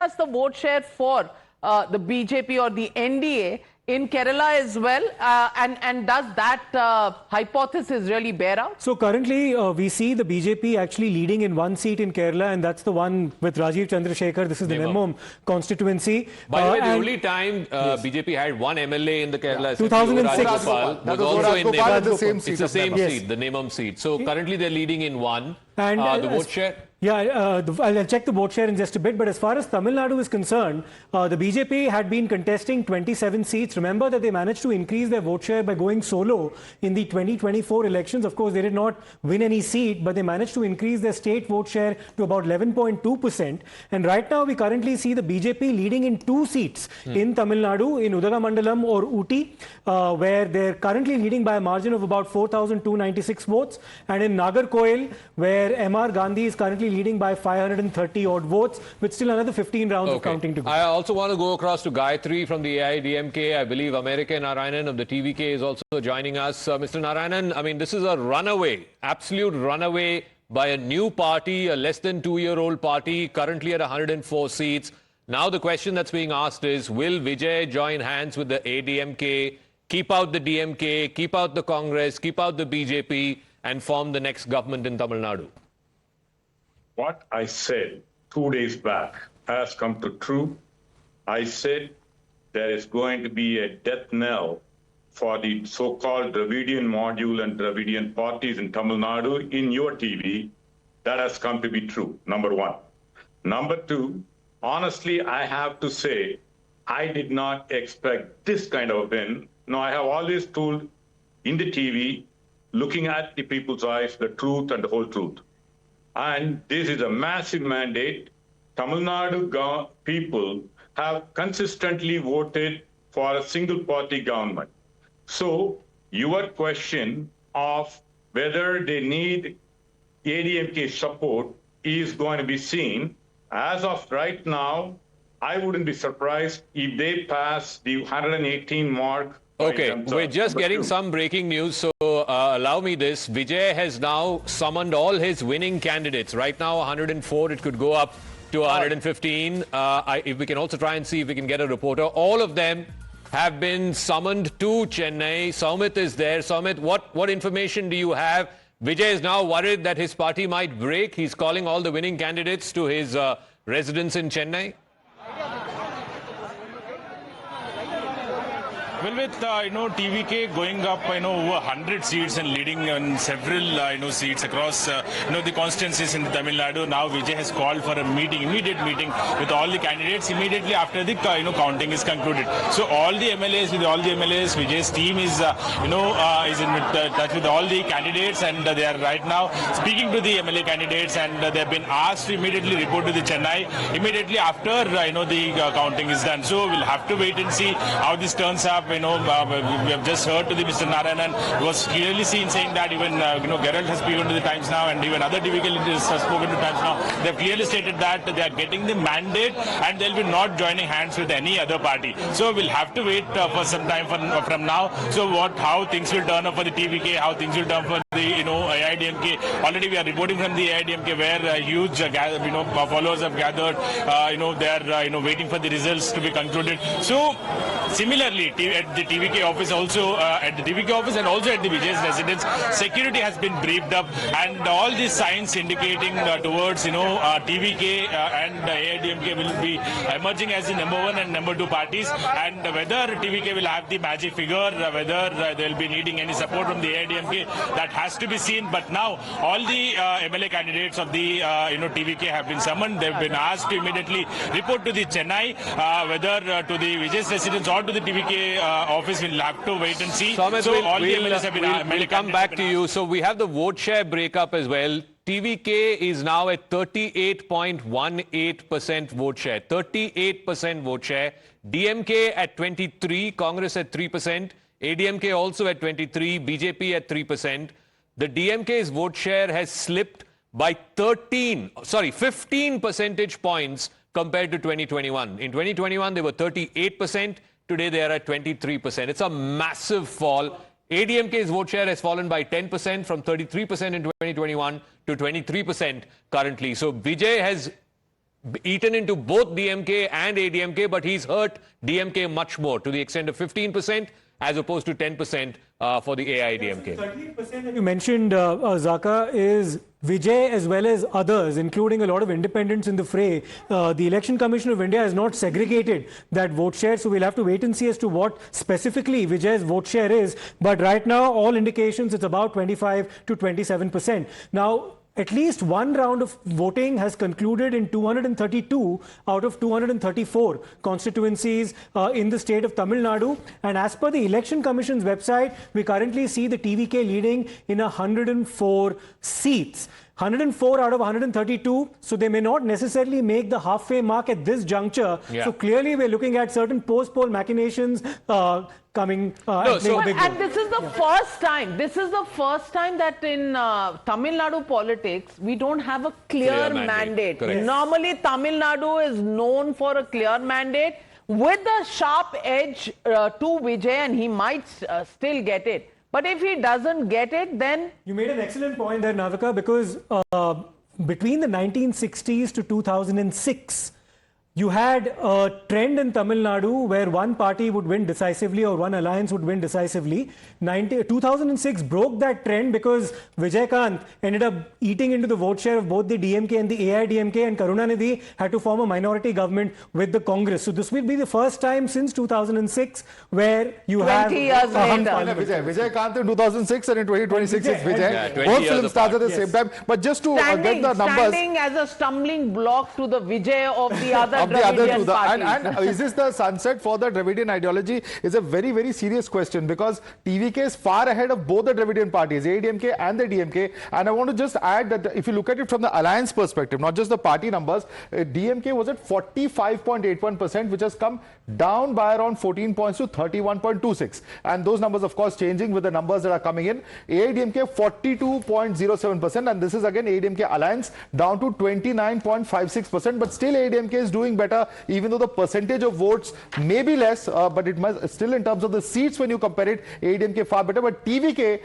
That's the vote share for the BJP or the NDA in Kerala as well, and does that hypothesis really bear out? So currently we see the BJP actually leading in one seat in Kerala, and that's the one with Rajiv Chandrasekhar. This is the Nemmam constituency. By the way, the only time BJP had one MLA in the Kerala 2006 was also in Nemmam. the same seat. It's the same seat, the Nemmam seat. So currently they're leading in one. And the vote share? Yeah, I'll check the vote share in just a bit. But as far as Tamil Nadu is concerned, the BJP had been contesting 27 seats. Remember that they managed to increase their vote share by going solo in the 2024 elections. Of course, they did not win any seat, but they managed to increase their state vote share to about 11.2%. And right now, we currently see the BJP leading in 2 seats in Tamil Nadu, in Udagamandalam or Ooty, where they're currently leading by a margin of about 4,296 votes. And in Nagarkoil, where MR Gandhi is currently leading by 530 odd votes, with still another 15 rounds of counting to go. I also want to go across to Gayatri from the AIDMK. I believe American Narayanan of the TVK is also joining us. Mr. Narayanan, I mean, this is a runaway, absolute runaway by a new party, a less than 2-year-old party, currently at 104 seats. Now the question that's being asked is, will Vijay join hands with the ADMK, keep out the DMK, keep out the Congress, keep out the BJP, and form the next government in Tamil Nadu? What I said 2 days back has come to true. I said there is going to be a death knell for the so-called Dravidian module and Dravidian parties in Tamil Nadu in your TV. That has come to be true, number one. Number two, honestly, I have to say, I did not expect this kind of a win. No, I have always told in the TV, looking at the people's eyes, the truth and the whole truth. And this is a massive mandate. Tamil Nadu people have consistently voted for a single party government. So your question of whether they need ADMK support is going to be seen. As of right now, I wouldn't be surprised if they pass the 118 mark. Okay, we're just getting some breaking news, so allow me this. Vijay has now summoned all his winning candidates. Right now, 104, it could go up to 115. If we can also try and see if we can get a reporter. All of them have been summoned to Chennai. Soumit is there. Soumit, what information do you have? Vijay is now worried that his party might break. He's calling all the winning candidates to his residence in Chennai. Well, with TVK going up over 100 seats and leading on several seats across the constituencies in Tamil Nadu, now Vijay has called for a immediate meeting with all the candidates immediately after the counting is concluded. So all the MLAs, Vijay's team is is in touch with all the candidates, and they are right now speaking to the MLA candidates, and they have been asked to immediately report to the Chennai immediately after the counting is done. So we'll have to wait and see how this turns up. We have just heard to the Mr. Narayanan was clearly seen saying that even Gerald has spoken to the Times Now, and even other TVK leaders have spoken to Times Now. They have clearly stated that they are getting the mandate and they'll be not joining hands with any other party. So we'll have to wait for some time from now. So how things will turn up for the TVK, how things will turn for the AIDMK. Already we are reporting from the AIDMK where huge followers have gathered. They are waiting for the results to be concluded. So similarly, at the TVK office also, and also at the Vijay's residence, security has been briefed up, and all these signs indicating towards TVK and AIDMK will be emerging as the number 1 and number 2 parties, and whether TVK will have the magic figure, whether they will be needing any support from the AIDMK, that has to be seen. But now all the MLA candidates of the TVK have been summoned. They've been asked to immediately report to the Chennai, whether to the Vijay's residence or to the TVK office. Will have to wait and see. Soumit, so all the MLAs have been we'll come back to you. So we have the vote share breakup as well. TVK is now at 38.18% vote share. 38% vote share. DMK at 23%, Congress at 3%, ADMK also at 23%, BJP at 3%. The DMK's vote share has slipped by 15 percentage points compared to 2021. In 2021, they were 38%. Today, they are at 23%. It's a massive fall. ADMK's vote share has fallen by 10% from 33% in 2021 to 23% currently. So Vijay has eaten into both DMK and ADMK, but he's hurt DMK much more, to the extent of 15% as opposed to 10% for the AIDMK. 13% that you mentioned, Zaka, is Vijay as well as others, including a lot of independents in the fray. The Election Commission of India has not segregated that vote share, so we'll have to wait and see as to what specifically Vijay's vote share is. But right now, all indications, it's about 25 to 27%. Now, at least one round of voting has concluded in 232 out of 234 constituencies in the state of Tamil Nadu. And as per the Election Commission's website, we currently see the TVK leading in 104 seats. 104 out of 132, so they may not necessarily make the halfway mark at this juncture. Yeah. So clearly we're looking at certain post-poll machinations coming. And this is the first time. This is the first time that in Tamil Nadu politics we don't have a clear mandate. Normally, Tamil Nadu is known for a clear mandate with a sharp edge to Vijay, and he might still get it. But if he doesn't get it, then... You made an excellent point there, Navika, because between the 1960s to 2006, you had a trend in Tamil Nadu where one party would win decisively or one alliance would win decisively. 2006 broke that trend because Vijay ended up eating into the vote share of both the DMK and the AIDMK, and Karunanidhi had to form a minority government with the Congress. So this will be the first time since 2006 where you have... 20 years later. Vijay Kant in 2006 and in 2026 is Vijay. Yeah, 20 Both years films started at the apart. same time. But just to get the numbers... Standing as a stumbling block to the Vijay of the other of the other two. parties. And is this the sunset for the Dravidian ideology is a very, very serious question, because TVK is far ahead of both the Dravidian parties, ADMK and the DMK. And I want to just add that if you look at it from the alliance perspective, not just the party numbers, DMK was at 45.81%, which has come down by around 14 points to 31.26. And those numbers, of course, changing with the numbers that are coming in. AIDMK 42.07%, and this is again AIDMK alliance down to 29.56%, but still AIDMK is doing better, even though the percentage of votes may be less, but it must still, in terms of the seats, when you compare it, AIDMK far better. But TVK,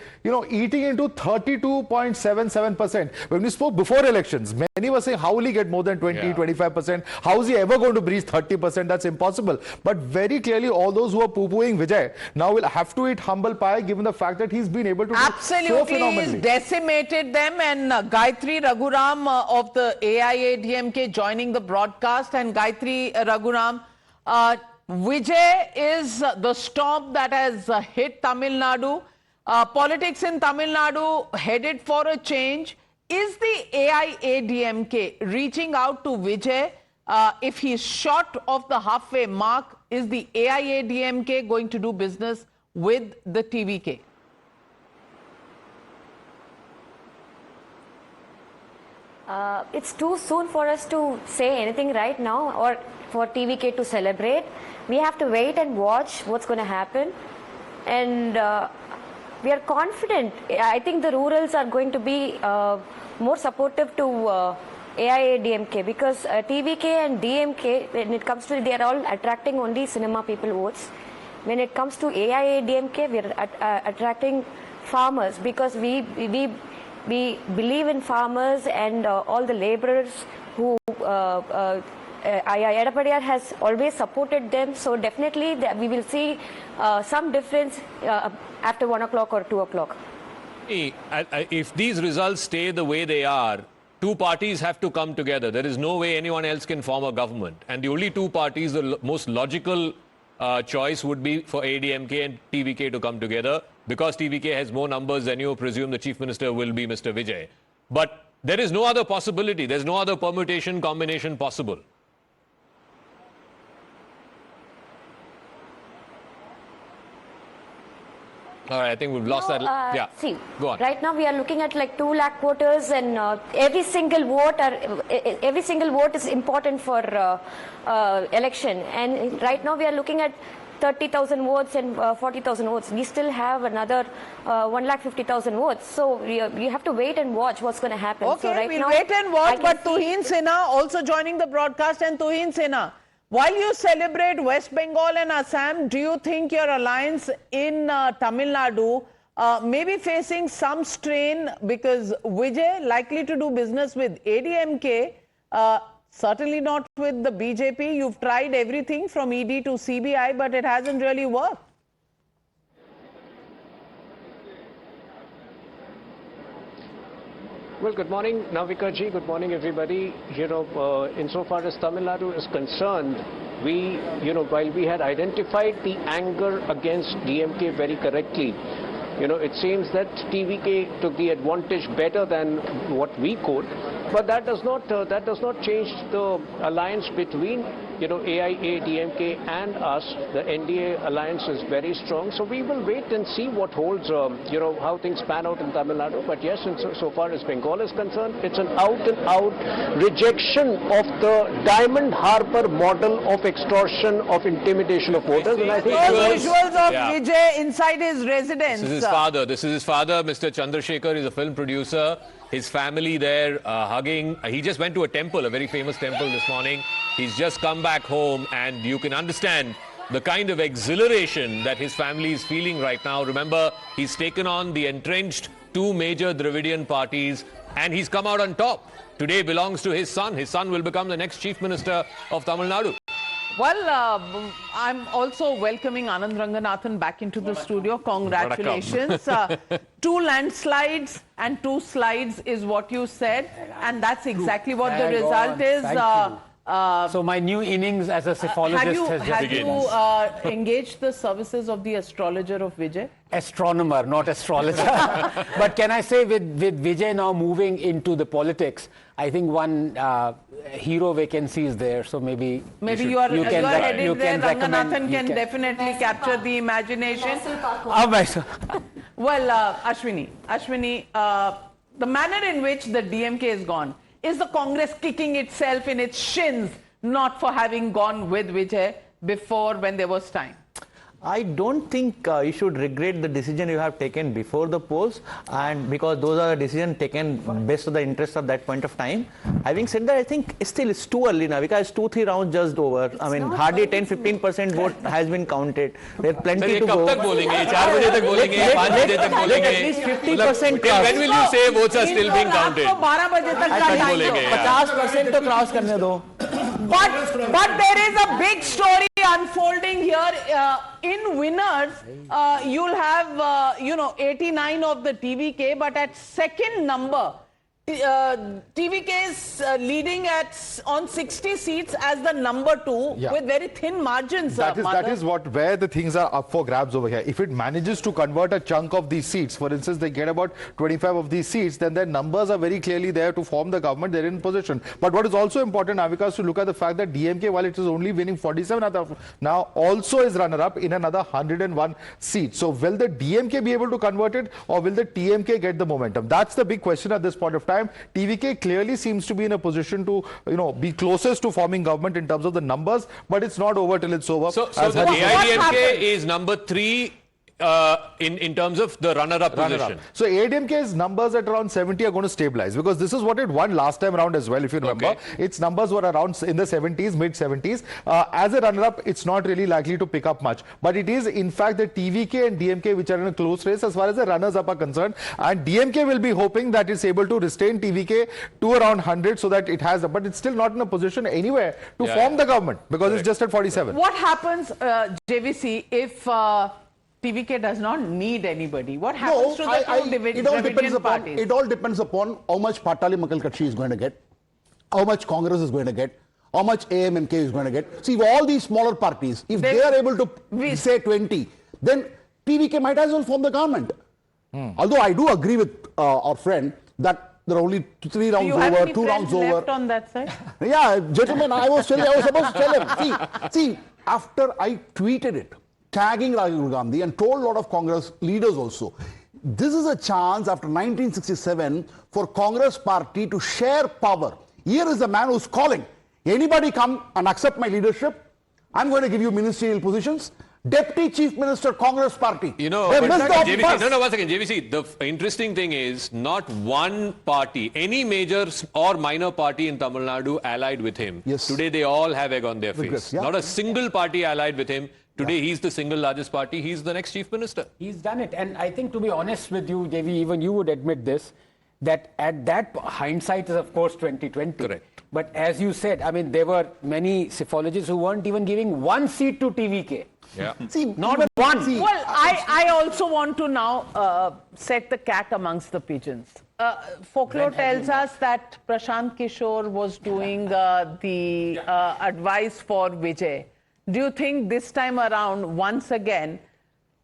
eating into 32.77%. When we spoke before elections, many were saying, how will he get more than 25%? How is he ever going to breach 30%? That's impossible. But very clearly, all those who are poo-pooing Vijay now will have to eat humble pie, given the fact that he's been able to do so phenomenally. He's decimated them, and Gayatri Raghuram of the AIADMK joining the broadcast. And Gayatri Raghuram, Vijay is the storm that has hit Tamil Nadu. Politics in Tamil Nadu headed for a change. Is the AIADMK reaching out to Vijay? If he's short of the halfway mark, is the AIADMK going to do business with the TVK? It's too soon for us to say anything right now, or for TVK to celebrate. We have to wait and watch what's going to happen. And we are confident. I think the rurals are going to be more supportive to AIADMK, because TVK and DMK, when it comes to, they are all attracting only cinema people votes. When it comes to AIADMK, we are attracting farmers, because we believe in farmers and all the laborers who Edapadiyar has always supported them. So definitely we will see some difference after 1 o'clock or 2 o'clock. If these results stay the way they are, two parties have to come together. There is no way anyone else can form a government. And the only two parties, the most logical choice would be for ADMK and TVK to come together. Because TVK has more numbers than you presume, the Chief Minister will be Mr. Vijay. But there is no other possibility. There's no other permutation, combination possible. All right, I think we've lost that. Yeah, see, go on. Right now we are looking at like 2 lakh voters, and every single vote is important for election. And right now we are looking at 30,000 votes and 40,000 votes. We still have another 1,50,000 votes. So we have to wait and watch what's going to happen. Okay, so right we'll now, wait and watch. But Tuhin Sinha also joining the broadcast. And Tuhin Sinha, while you celebrate West Bengal and Assam, do you think your alliance in Tamil Nadu may be facing some strain, because Vijay likely to do business with ADMK? Certainly not with the BJP. You've tried everything from ED to CBI, but it hasn't really worked. Well, good morning, Navika ji. Good morning, everybody. Insofar as Tamil Nadu is concerned, while we had identified the anger against DMK very correctly, it seems that TVK took the advantage better than what we could. But that does not change the alliance between AIA, DMK and us. The NDA alliance is very strong. So we will wait and see what holds, how things pan out in Tamil Nadu. But yes, so far as Bengal is concerned, it's an out-and-out rejection of the Diamond Harbour model of extortion, of intimidation of voters. And I think those visuals of Vijay inside his residence. This is his father. This is his father, Mr. Chandrasekhar. He's a film producer. His family there hugging. He just went to a temple, a very famous temple this morning. He's just come back home, and you can understand the kind of exhilaration that his family is feeling right now. Remember, he's taken on the entrenched two major Dravidian parties, and he's come out on top. Today belongs to his son. His son will become the next Chief Minister of Tamil Nadu. Well, I'm also welcoming Anand Ranganathan back into the studio. Congratulations. 2 landslides and 2 slides is what you said. And that's exactly what the result is. So my new innings as a psephologist has just begun. Have you engaged the services of the astrologer of Vijay? Astronomer, not astrologer. But can I say with Vijay now moving into the politics, I think one hero vacancy is there. So maybe you are headed there. Ranganathan can definitely capture the imagination. Well, Ashwini, the manner in which the DMK is gone, is the Congress kicking itself in its shins not for having gone with Vijay before when there was time? I don't think you should regret the decision you have taken before the polls, and because those are the decisions taken based on the interest of that point of time. Having said that, I think it's too early now, because 2-3 rounds just over. I mean, hardly 10-15% vote has been counted. There's plenty to go. At least 50% cross. When will you say votes are still being counted? 50% to cross karne do. But there is a big story unfolding here. In winners, you'll have 89 of the TVK, but at second number, TVK is leading on 60 seats as the number 2 with very thin margins. That is where the things are up for grabs over here. If it manages to convert a chunk of these seats, for instance, they get about 25 of these seats, then their numbers are very clearly there to form the government. They're in position. But what is also important, Navika, is to look at the fact that DMK, while it is only winning 47 now, also is runner-up in another 101 seats. So will the DMK be able to convert it, or will the TMK get the momentum? That's the big question at this point of time. TVK clearly seems to be in a position to, be closest to forming government in terms of the numbers, but it's not over till it's over. So the AIDMK is number 3 in terms of the runner-up position. So AIDMK's numbers at around 70 are going to stabilize, because this is what it won last time around as well, if you remember. Okay. Its numbers were around in the 70s, mid-70s. As a runner-up, it's not really likely to pick up much. But it is, in fact, the TVK and DMK which are in a close race as far as the runners-up are concerned. And DMK will be hoping that it's able to restrain TVK to around 100 so that it has, but it's still not in a position anywhere to form the government, because it's just at 47. What happens, JVC, if TVK does not need anybody? What happens to the two Dravidian parties? It all depends upon how much Patali Makal Kachi is going to get, how much Congress is going to get, how much AMMK is going to get. See, all these smaller parties, if they are able to say 20, then TVK might as well form the government. Although I do agree with our friend that there are only 3 rounds over, 2 rounds over. Left on that side? Yeah, gentlemen, I was supposed to tell him. See, after I tweeted it, tagging Rahul Gandhi, and told a lot of Congress leaders also, this is a chance after 1967 for Congress party to share power. Here is a man who's calling, anybody come and accept my leadership, I'm going to give you ministerial positions. Deputy Chief Minister, Congress Party. But JVC, one second, JVC, the interesting thing is not one party, any major or minor party in Tamil Nadu allied with him. Yes. Today they all have egg on their face. Not a single party allied with him. Today he's the single largest party. He's the next Chief Minister. He's done it. And I think, to be honest with you, JV, even you would admit this, that at that hindsight is of course 2020. Correct. But as you said, I mean, there were many psephologists who weren't even giving one seat to TVK. Yeah. See, Not even one. Well, I also want to now set the cat amongst the pigeons. Folklore tells us that Prashant Kishore was doing the advice for Vijay. Do you think this time around, once again,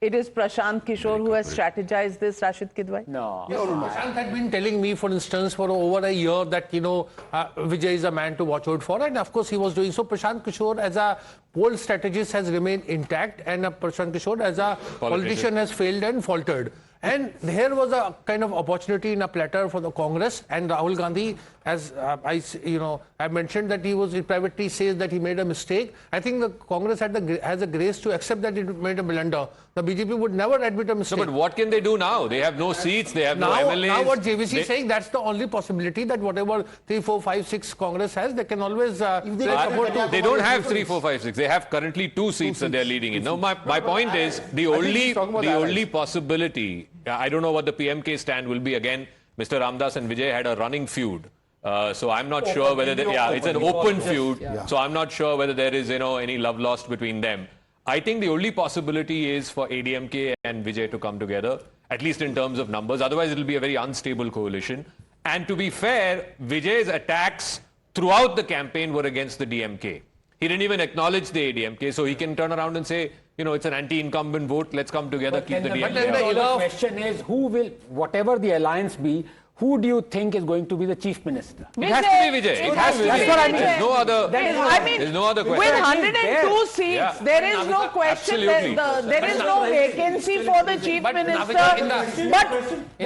it is Prashant Kishore who has strategized this, Rashid Kidwai? No. Prashant had been telling me, for instance, for over a year that, Vijay is a man to watch out for. And of course, he was doing so. Prashant Kishore as a poll strategist has remained intact. And Prashant Kishore as a politician has failed and faltered. And here was a kind of opportunity in a platter for the Congress. And Rahul Gandhi, as I mentioned that he privately says that he made a mistake. I think the Congress has a grace to accept that it made a blunder. The BJP would never admit a mistake. No, but what can they do now? They have no seats, they have no MLAs. Now what JVC is saying, that's the only possibility, that whatever 3, 4, 5, 6 Congress has, they can always they don't have 3, 4, 5, 6. They have currently 2 seats that they're leading in. Now, my point is, the only possibility, I don't know what the PMK stand will be. Again, Mr. Ramdas and Vijay had a running feud. So I'm not sure whether it's an open feud. Yeah. So I'm not sure whether there is any love lost between them. I think the only possibility is for ADMK and Vijay to come together, at least in terms of numbers. Otherwise, it'll be a very unstable coalition. And to be fair, Vijay's attacks throughout the campaign were against the DMK. He didn't even acknowledge the ADMK, so he can turn around and say, it's an anti-incumbent vote. Let's come together, keep the DMK. But then the question is, who will, whatever the alliance be, who do you think is going to be the chief minister? It has to be Vijay. It has to be. That's what I mean. There's no other. There's no other question. With 102 seats, there is no question. There is no vacancy for the chief minister.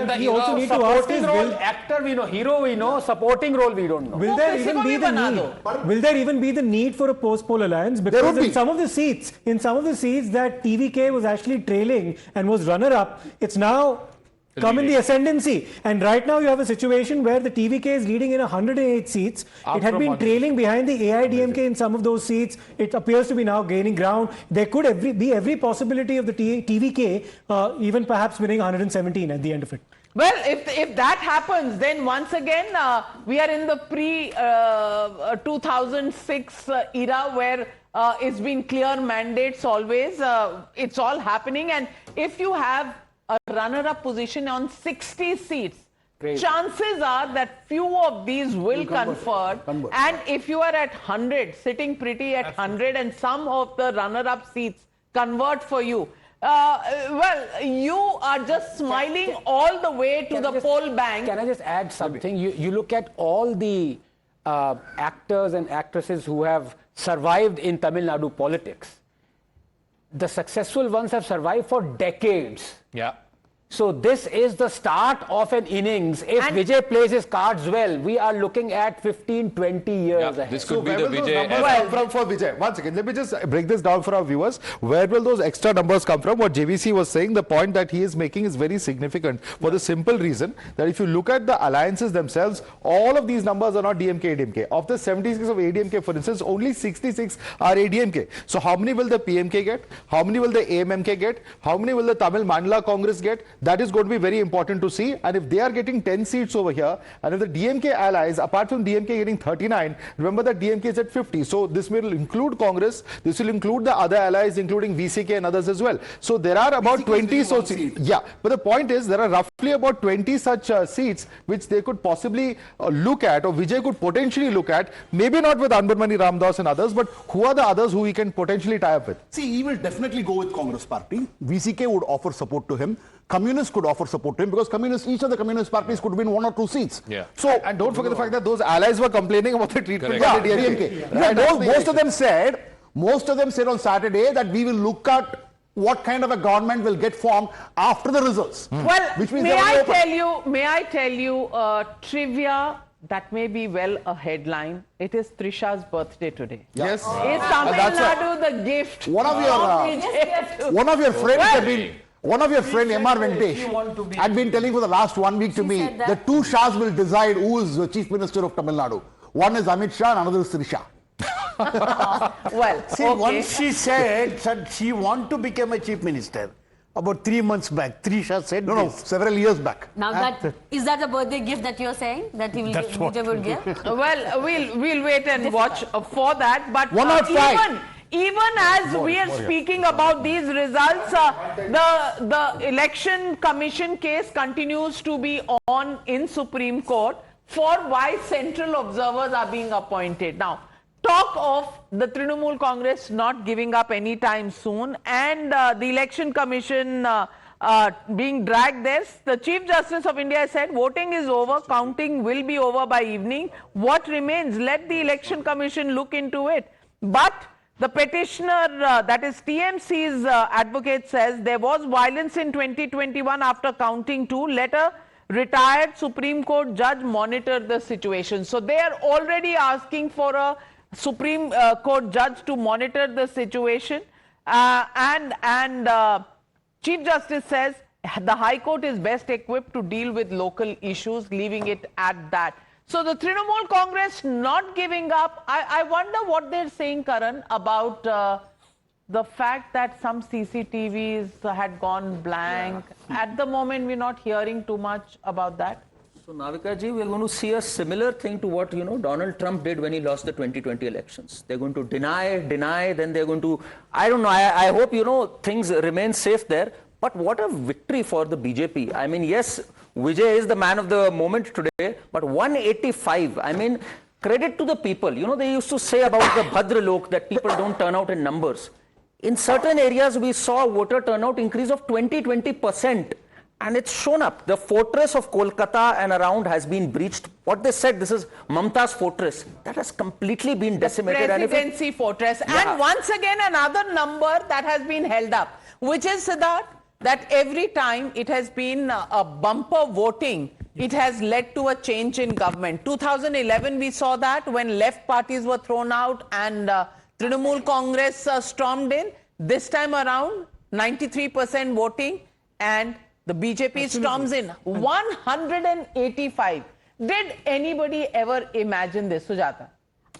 But he also need to ask his actor we know, hero we know, supporting role we don't know. Will there even be the need? Will there even be the need for a post-poll alliance? Because in some of the seats that TVK was actually trailing and was runner-up, it's now come in the ascendancy. And right now you have a situation where the TVK is leading in 108 seats. It had been trailing behind the AIDMK in some of those seats. It appears to be now gaining ground. There could be every possibility of the TVK even perhaps winning 117 at the end of it. Well, if that happens, then once again, we are in the pre-2006 era where it's been clear mandates always. It's all happening. And if you have a runner-up position on 60 seats, chances are that few of these will convert. And if you are at 100, sitting pretty at 100, and some of the runner-up seats convert for you, well, you are just smiling all the way to the poll bank. Can I just add something? You look at all the actors and actresses who have survived in Tamil Nadu politics. The successful ones have survived for decades. Yeah. So this is the start of an innings. If Vijay plays his cards well, we are looking at 15, 20 years ahead. This could be the Vijay. Come from for Vijay. Once again, let me just break this down for our viewers. Where will those extra numbers come from? What JVC was saying, the point that he is making is very significant for the simple reason that if you look at the alliances themselves, all of these numbers are not DMK, ADMK. Of the 76 of ADMK, for instance, only 66 are ADMK. So how many will the PMK get? How many will the AMMK get? How many will the Tamil Mandala Congress get? That is going to be very important to see. And if they are getting 10 seats over here, and if the DMK allies, apart from DMK getting 39, remember that DMK is at 50. So this will include Congress. This will include the other allies, including VCK and others as well. So there are about 20 seats. Yeah, but the point is there are roughly about 20 such seats which they could possibly look at, or Vijay could potentially look at. Maybe not with Anbarmani Ramdas and others, but who are the others who he can potentially tie up with? See, he will definitely go with Congress party. VCK would offer support to him. Communists could offer support to him because each of the communist parties could win 1 or 2 seats. Yeah. So, and don't forget the fact that those allies were complaining about the treatment by the DMK. Most of them said on Saturday that we will look at what kind of a government will get formed after the results. Well, which means may I tell you trivia that may be well a headline. It is Trisha's birthday today. Yes. Is Tamil Nadu the gift? One of your friends have been. One of your friend MR Venkatesh had been telling for the last 1 week to me that 2 Shahs will decide who is the chief minister of Tamil Nadu. One is Amit Shah and another is Trisha. Well, see, once she said she want to become a chief minister, about 3 months back. Trisha said No, this. several years back. Now is that a birthday gift that you're saying that he will That's give, what Vijay will give? Well, we'll wait and watch for that. But 105. even as we are speaking about these results, the election commission case continues to be on in Supreme Court for why central observers are being appointed. Now, talk of the Trinamool Congress not giving up anytime soon and the election commission being dragged there. The Chief Justice of India said voting is over, counting will be over by evening. What remains? Let the election commission look into it. But the petitioner, that is TMC's advocate, says there was violence in 2021 after counting too. Let a retired Supreme Court judge monitor the situation. So they are already asking for a Supreme Court judge to monitor the situation, and Chief Justice says the High Court is best equipped to deal with local issues, leaving it at that. So the Trinamool Congress not giving up. I wonder what they're saying, Karan, about the fact that some CCTVs had gone blank. Yeah. At the moment, we're not hearing too much about that. So, Navika ji, we're going to see a similar thing to what, Donald Trump did when he lost the 2020 elections. They're going to deny, then they're going to, I don't know, I hope, things remain safe there. But what a victory for the BJP. I mean, yes, Vijay is the man of the moment today, but 185, I mean, credit to the people. They used to say about the Bhadra Lok that people don't turn out in numbers. In certain areas, we saw voter turnout increase of 20%. And it's shown up. The fortress of Kolkata and around has been breached. What they said, this is Mamata's fortress. That has completely been decimated. The presidency fortress. Yeah. And once again, another number that has been held up, which is, Siddharth, that every time it has been a bumper voting, it has led to a change in government. 2011, we saw that when left parties were thrown out and Trinamool Congress stormed in. This time around, 93% voting and the BJP storms in 185. Did anybody ever imagine this, Sujata?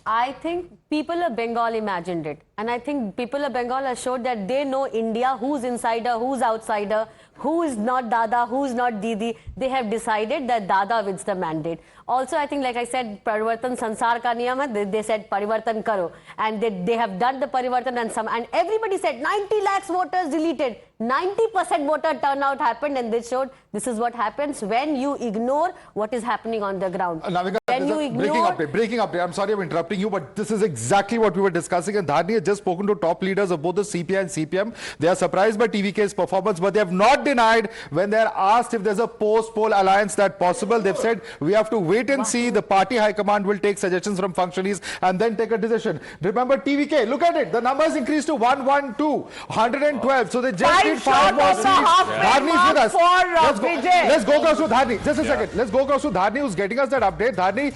I think people of Bengal imagined it. And I think people of Bengal are sure that they know India, who's insider, who's outsider, who is not Dada, who's not Didi. They have decided that Dada wins the mandate. Also, I think, like I said, Parivartan Sansar ka niyam hai, they said Parivartan karo. And they have done the Parivartan and everybody said 90 lakhs voters deleted. 90% voter turnout happened, and they showed this is what happens when you ignore what is happening on the ground. Navika, when you ignore... breaking update. I'm sorry I'm interrupting you, but this is exactly what we were discussing. And Dharni has just spoken to top leaders of both the CPI and CPM. They are surprised by TVK's performance, but they have not denied when they are asked if there's a post-poll alliance that possible. They've said we have to wait and see. The party high command will take suggestions from functionaries and then take a decision. Remember TVK, look at it. The numbers increased to 112, 112. So they just did 5 more seats. Dharni is with us. Let's go across to Dharni. Just a second. Let's go across to Dharni, who's getting us that update. Dharni,